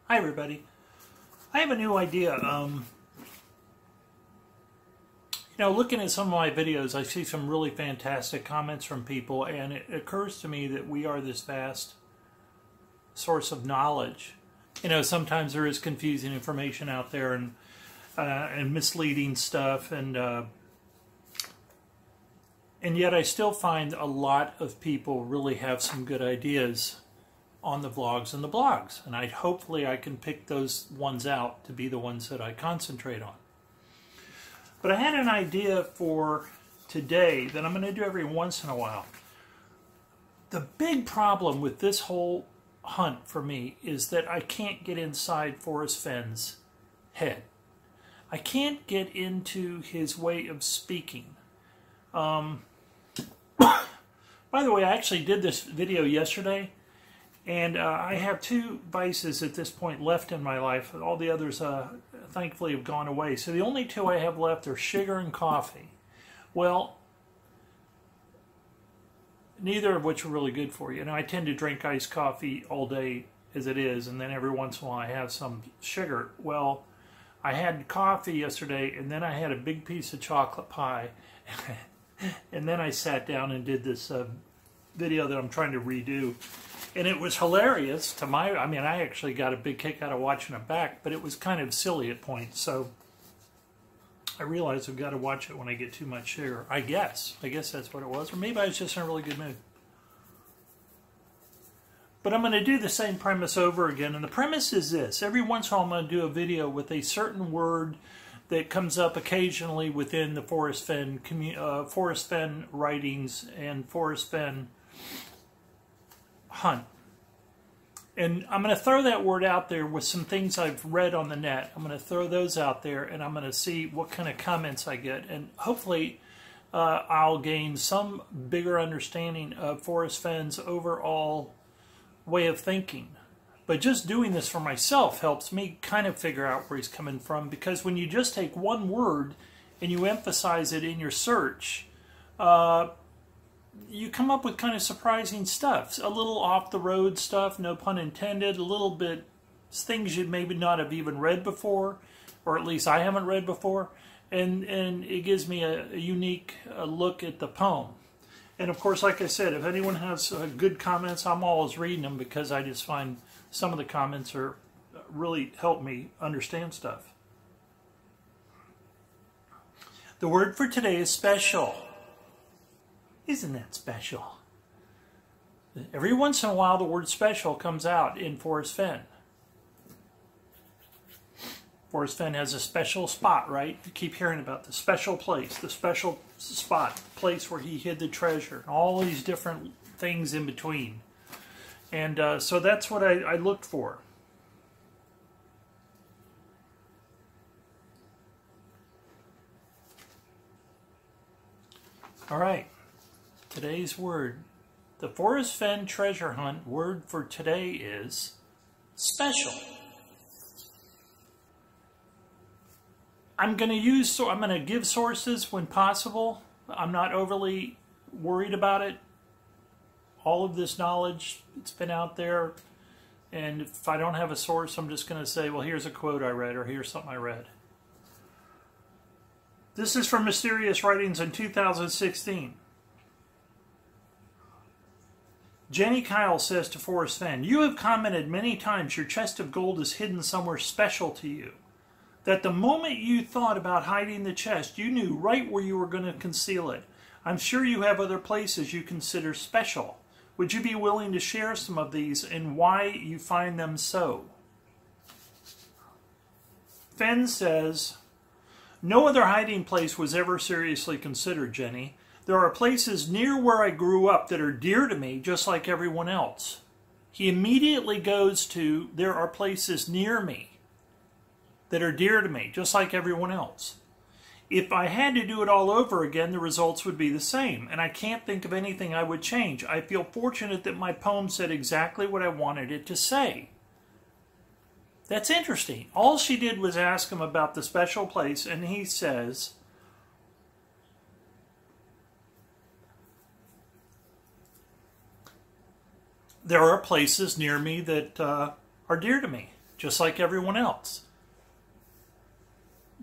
Hi everybody. I have a new idea. Looking at some of my videos, I see some really fantastic comments from people, and it occurs to me that we are this vast source of knowledge. Sometimes there is confusing information out there and misleading stuff, and yet I still find a lot of people really have some good ideas on the vlogs and the blogs, and hopefully I can pick those ones out to be the ones that I concentrate on. But I had an idea for today that I'm going to do every once in a while. The big problem with this whole hunt for me is that I can't get inside Forrest Fenn's head. I can't get into his way of speaking. By the way, I actually did this video yesterday, and I have two vices at this point left in my life. All the others, thankfully, have gone away. So the only two I have left are sugar and coffee. Well, neither of which are really good for you. I tend to drink iced coffee all day as it is, and then every once in a while I have some sugar. Well, I had coffee yesterday, and then I had a big piece of chocolate pie. And then I sat down and did this video that I'm trying to redo. And it was hilarious I actually got a big kick out of watching it back, but it was kind of silly at points. So I realized I've got to watch it when I get too much sugar. I guess that's what it was. Or maybe I was just in a really good mood. But I'm going to do the same premise over again. And the premise is this. Every once in a while I'm going to do a video with a certain word that comes up occasionally within the Forrest Fenn writings and Forrest Fenn hunt. And I'm going to throw that word out there with some things I've read on the net. I'm going to throw those out there, and I'm going to see what kind of comments I get. And hopefully I'll gain some bigger understanding of Forrest Fenn's overall way of thinking. But just doing this for myself helps me kind of figure out where he's coming from, because when you just take one word and you emphasize it in your search, you come up with kind of surprising stuff. A little off-the-road stuff, no pun intended, a little bit things you maybe not have even read before, or at least I haven't read before, and it gives me a unique look at the poem. And of course, like I said, if anyone has good comments, I'm always reading them, because I just find some of the comments really help me understand stuff. The word for today is special. Isn't that special? Every once in a while, the word special comes out in Forrest Fenn. Forrest Fenn has a special spot, right? You keep hearing about the special place, the special spot, the place where he hid the treasure, and all these different things in between. And so that's what I looked for. All right. Today's word. The Forrest Fenn Treasure Hunt word for today is special. I'm going to give sources when possible. I'm not overly worried about it. All of this knowledge, it's been out there. And if I don't have a source, I'm just going to say, well, here's a quote I read, or here's something I read. This is from Mysterious Writings in 2016. Jenny Kyle says to Forrest Fenn, "You have commented many times your chest of gold is hidden somewhere special to you. That the moment you thought about hiding the chest, you knew right where you were going to conceal it. I'm sure you have other places you consider special. Would you be willing to share some of these and why you find them so?" Fenn says, "No other hiding place was ever seriously considered, Jenny. There are places near where I grew up that are dear to me, just like everyone else." He immediately goes to, there are places near me that are dear to me, just like everyone else. If I had to do it all over again, the results would be the same, and I can't think of anything I would change. I feel fortunate that my poem said exactly what I wanted it to say. That's interesting. All she did was ask him about the special place, and he says, there are places near me that are dear to me. just like everyone else.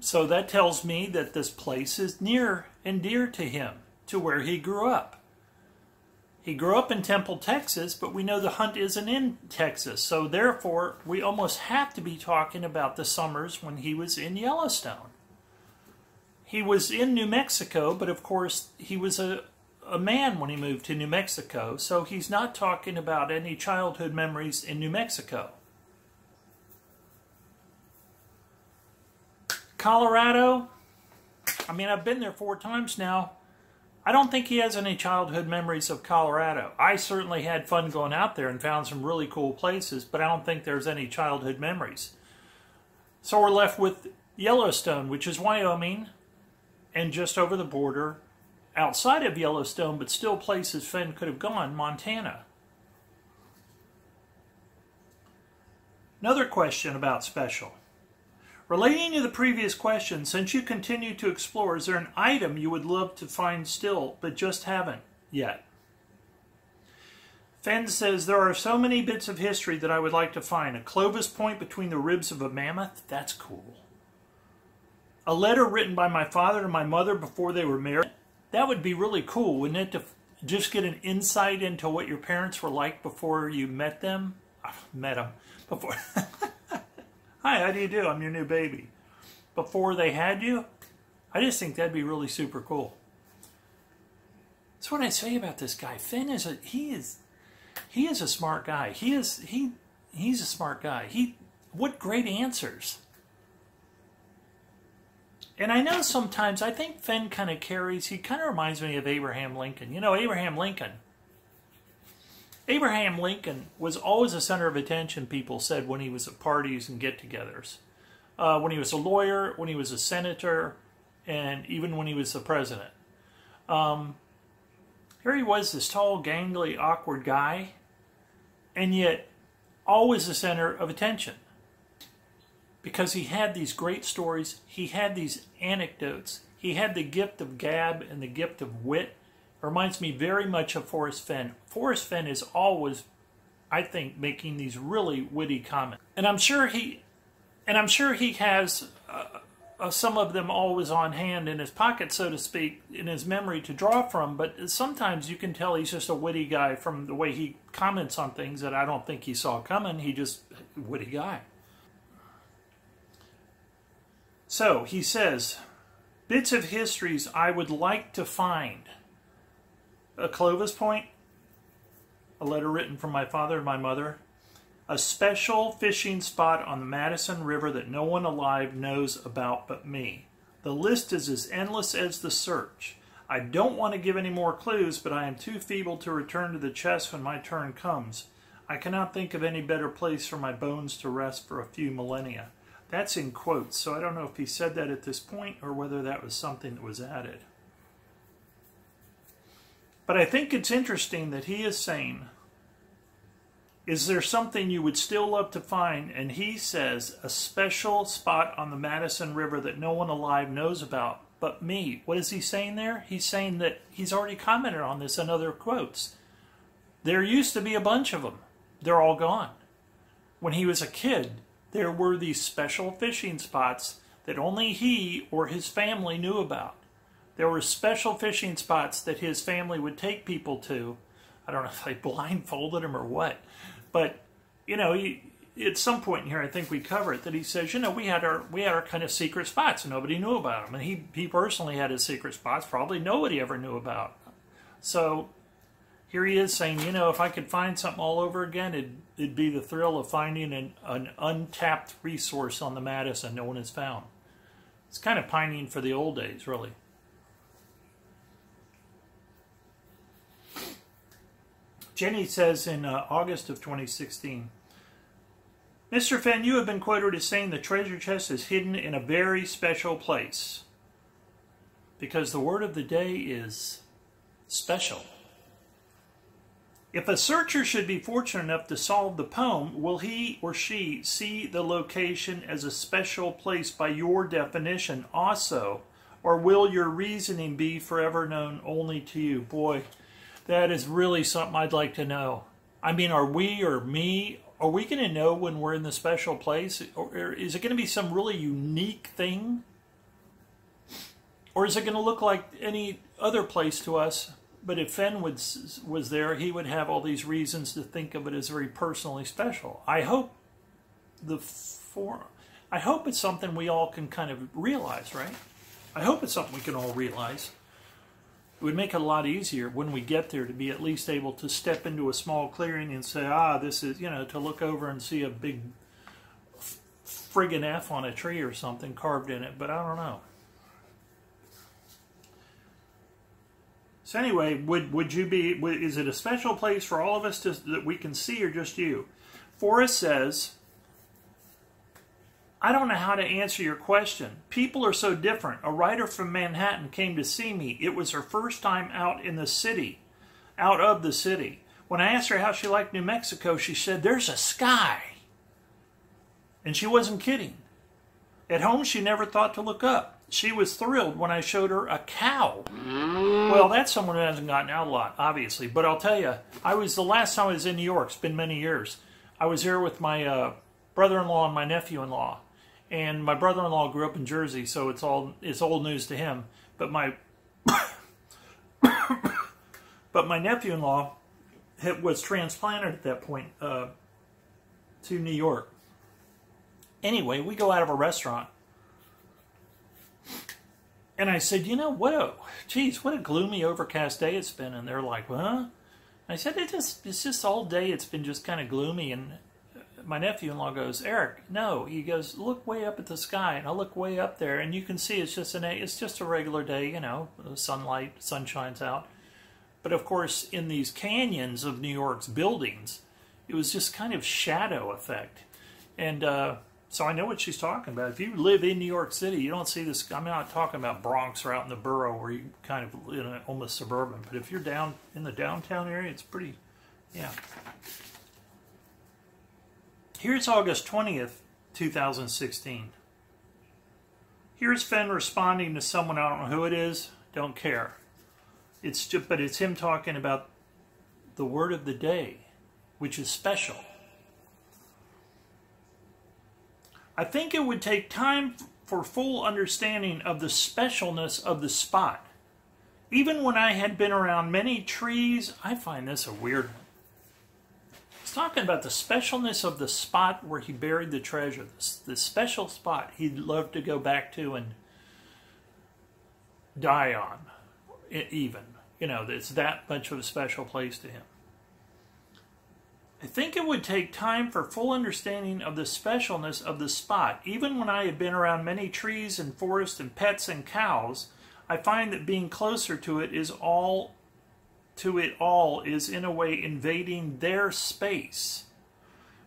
So that tells me that this place is near and dear to him, to where he grew up. He grew up in Temple, Texas, but we know the hunt isn't in Texas. So therefore, we almost have to be talking about the summers when he was in Yellowstone. He was in New Mexico, but of course, he was a man when he moved to New Mexico. So he's not talking about any childhood memories in New Mexico. Colorado, I mean, I've been there 4 times now. I don't think he has any childhood memories of Colorado. I certainly had fun going out there and found some really cool places, but I don't think there's any childhood memories. So we're left with Yellowstone, which is Wyoming, and just over the border, outside of Yellowstone, but still places Fenn could have gone, Montana. Another question about special. Relating to the previous question, since you continue to explore, is there an item you would love to find still, but just haven't yet? Fenn says, there are so many bits of history that I would like to find. A Clovis point between the ribs of a mammoth? That's cool. A letter written by my father to my mother before they were married? That would be really cool, wouldn't it, to just get an insight into what your parents were like before you met them? Met them. Before... Hi, how do you do? I'm your new baby. Before they had you? I just think that'd be really super cool. That's what I say about this guy. Fenn is he is a smart guy. He's a smart guy. What great answers. And I know sometimes I think Fenn kind of reminds me of Abraham Lincoln. You know, Abraham Lincoln was always the center of attention, people said, when he was at parties and get-togethers. When he was a lawyer, when he was a senator, and even when he was the president. Here he was, this tall, gangly, awkward guy, and yet always the center of attention. Because he had these great stories, he had these anecdotes, he had the gift of gab and the gift of wit. Reminds me very much of Forrest Fenn. Forrest Fenn is always, I think, making these really witty comments, and I'm sure he has some of them always on hand in his pocket, so to speak, in his memory to draw from. But sometimes you can tell he's just a witty guy from the way he comments on things that I don't think he saw coming. He just witty guy. So he says, bits of histories I would like to find. A Clovis point, a letter written from my father and my mother, a special fishing spot on the Madison River that no one alive knows about but me. The list is as endless as the search. I don't want to give any more clues, but I am too feeble to return to the chest when my turn comes. I cannot think of any better place for my bones to rest for a few millennia. That's in quotes, so I don't know if he said that at this point or whether that was something that was added. But I think it's interesting that he is saying, is there something you would still love to find? And he says, a special spot on the Madison River that no one alive knows about but me. What is he saying there? He's saying that he's already commented on this in other quotes. There used to be a bunch of them. They're all gone. When he was a kid, there were these special fishing spots that only he or his family knew about. There were special fishing spots that his family would take people to. I don't know if they blindfolded him or what. But, you know, at some point in here, I think we cover it, that he says, you know, we had our kind of secret spots and nobody knew about them. And he personally had his secret spots probably nobody ever knew about. So here he is saying, you know, if I could find something all over again, it'd be the thrill of finding an untapped resource on the Madison no one has found. It's kind of pining for the old days, really. Jenny says in August of 2016, Mr. Fenn, you have been quoted as saying the treasure chest is hidden in a very special place. Because the word of the day is special. If a searcher should be fortunate enough to solve the poem, will he or she see the location as a special place by your definition also? Or will your reasoning be forever known only to you? Boy, that is really something I'd like to know. I mean, are we or me, Are we going to know when we're in the special place? Or is it going to be some really unique thing? Or is it going to look like any other place to us? But if Fenn was there, he would have all these reasons to think of it as very personally special. I hope it's something we all can kind of realize, right? I hope it's something we can all realize. It would make it a lot easier when we get there to be at least able to step into a small clearing and say, this is, to look over and see a big friggin' F on a tree or something carved in it, but I don't know. So anyway, is it a special place for all of us that we can see, or just you? Forrest says, I don't know how to answer your question. People are so different. A writer from Manhattan came to see me. It was her first time out of the city. When I asked her how she liked New Mexico, she said, there's a sky. And she wasn't kidding. At home, she never thought to look up. She was thrilled when I showed her a cow. Well, that's someone who hasn't gotten out a lot, obviously. But I'll tell you, the last time I was in New York, it's been many years. I was here with my brother-in-law and my nephew-in-law. And my brother-in-law grew up in Jersey, so it's old news to him. But my nephew-in-law was transplanted at that point to New York. Anyway, we go out of a restaurant, and I said, what a gloomy, overcast day it's been. And they're like, huh? I said, it's just all day. It's been just kind of gloomy. And my nephew-in-law goes, Eric, no. He goes, look way up at the sky. And I look way up there, and you can see it's just a regular day, sunlight, sun shines out. But of course, in these canyons of New York's buildings, it was just kind of shadow effect. And so I know what she's talking about. If you live in New York City, you don't see this. I'm not talking about Bronx or out in the borough where you kind of almost suburban. But if you're down in the downtown area, it's pretty, yeah. Here's August 20th, 2016. Here's Fenn responding to someone, I don't know who it is, don't care. But it's him talking about the word of the day, which is special. I think it would take time for full understanding of the specialness of the spot. Even when I had been around many trees, I find this a weird one. He's talking about the specialness of the spot where he buried the treasure. The special spot he'd love to go back to and die on, even. It's that much of a special place to him. I think it would take time for full understanding of the specialness of the spot. Even when I had been around many trees and forests and pets and cows, I find that being closer to it all is in a way invading their space.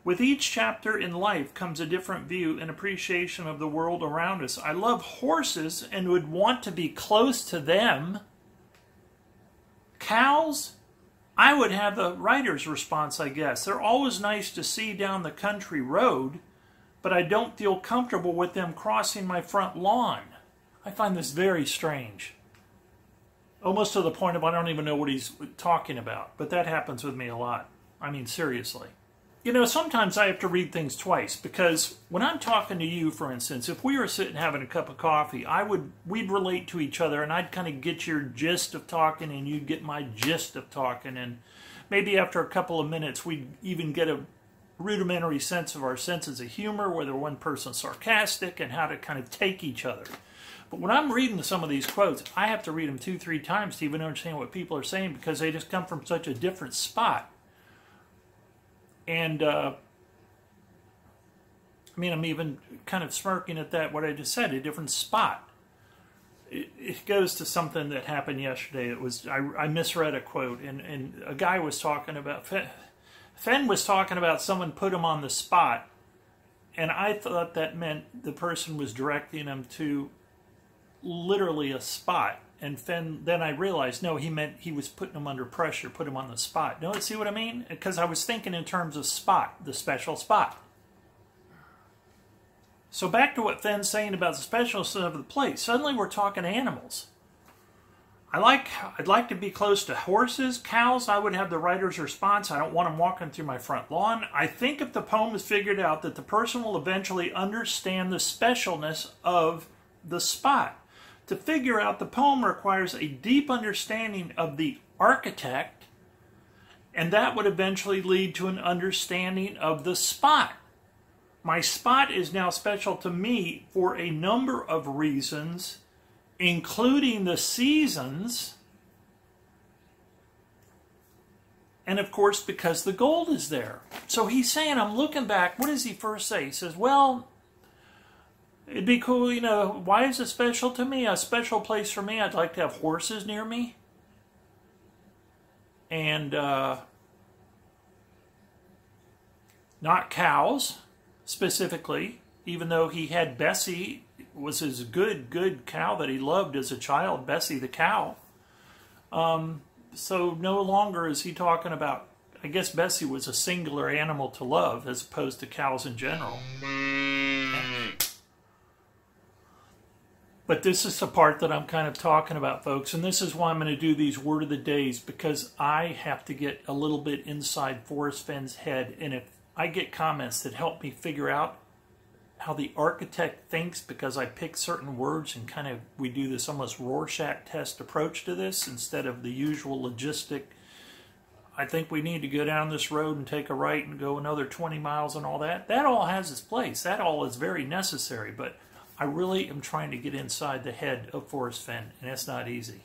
With each chapter in life comes a different view and appreciation of the world around us. I love horses and would want to be close to them. Cows? I would have the writer's response, I guess. They're always nice to see down the country road, but I don't feel comfortable with them crossing my front lawn. I find this very strange. Almost to the point of I don't even know what he's talking about, but that happens with me a lot. I mean, seriously. Sometimes I have to read things twice, because when I'm talking to you, for instance, if we were sitting having a cup of coffee, we'd relate to each other, and I'd kind of get your gist of talking, and you'd get my gist of talking, and maybe after a couple of minutes, we'd even get a rudimentary sense of our senses of humor, whether one person's sarcastic, and how to kind of take each other. But when I'm reading some of these quotes, I have to read them 2-3 times to even understand what people are saying, because they just come from such a different spot. And, I'm even kind of smirking at that, what I just said, a different spot. It goes to something that happened yesterday. I misread a quote, and a guy was talking about, Fenn was talking about someone put him on the spot, and I thought that meant the person was directing him to literally a spot. And then I realized, no, he meant he was putting him under pressure, put him on the spot. No, see what I mean? Because I was thinking in terms of spot, the special spot. So back to what Fenn's saying about the specialness of the place. Suddenly we're talking animals. I'd like to be close to horses. Cows, I would have the writer's response. I don't want them walking through my front lawn. I think if the poem is figured out, that the person will eventually understand the specialness of the spot. To figure out the poem requires a deep understanding of the architect, and that would eventually lead to an understanding of the spot. My spot is now special to me for a number of reasons, including the seasons, and of course because the gold is there. So he's saying, I'm looking back, what does he first say? He says, well, it'd be cool, you know, why is it special to me? A special place for me, I'd like to have horses near me. And not cows, specifically, even though he had Bessie, was his good cow that he loved as a child, Bessie the cow. So no longer is he talking about, I guess Bessie was a singular animal to love as opposed to cows in general. But this is the part that I'm kind of talking about, folks, and this is why I'm going to do these Word of the Days, because I have to get a little bit inside Forrest Fenn's head, and if I get comments that help me figure out how the architect thinks, because I pick certain words and kind of, we do this almost Rorschach test approach to this instead of the usual logistic, I think we need to go down this road and take a right and go another 20 miles and all that. That all has its place. That all is very necessary, but I really am trying to get inside the head of Forrest Fenn, and it's not easy.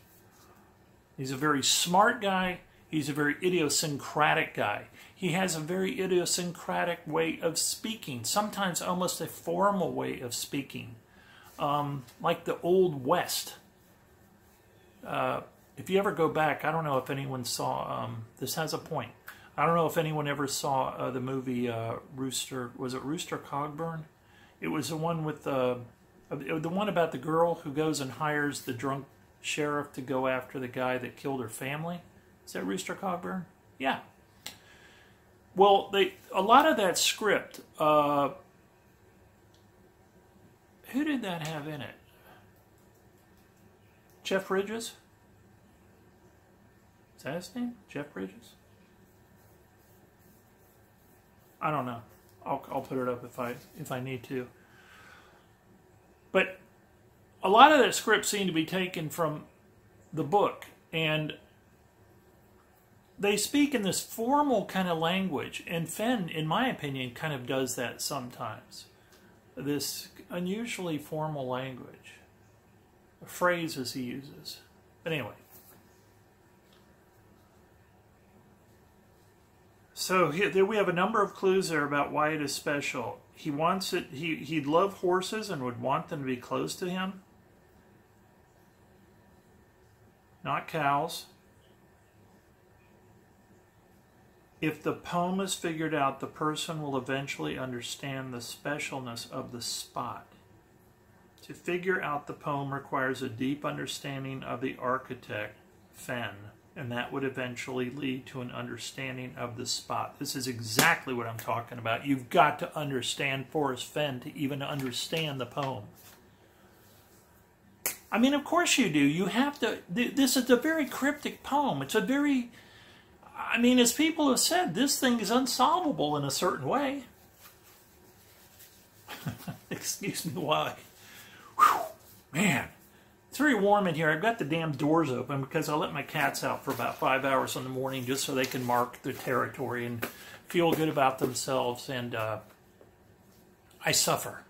He's a very smart guy. He's a very idiosyncratic guy. He has a very idiosyncratic way of speaking, sometimes almost a formal way of speaking, like the Old West. If you ever go back, I don't know if anyone saw, this has a point. I don't know if anyone ever saw the movie Rooster, was it Rooster Cogburn? It was the one with the one about the girl who goes and hires the drunk sheriff to go after the guy that killed her family. Is that Rooster Cogburn? Yeah. Well, a lot of that script, who did that have in it? Jeff Bridges? Is that his name? Jeff Bridges? I don't know. I'll put it up if I need to. But a lot of that script seemed to be taken from the book, and they speak in this formal kind of language, and Fenn, in my opinion, kind of does that sometimes. This unusually formal language, phrases he uses. But anyway. So here we have a number of clues there about why it is special. He wants it. He'd love horses and would want them to be close to him. Not cows. If the poem is figured out, the person will eventually understand the specialness of the spot. To figure out the poem requires a deep understanding of the architect, Fenn, and that would eventually lead to an understanding of the spot. This is exactly what I'm talking about. You've got to understand Forrest Fenn to even understand the poem. I mean, of course you do. You have to. This is a very cryptic poem. It's a very, I mean, as people have said, this thing is unsolvable in a certain way. Excuse me, why? Whew, man. It's very warm in here. I've got the damn doors open because I let my cats out for about 5 hours in the morning just so they can mark their territory and feel good about themselves. And I suffer.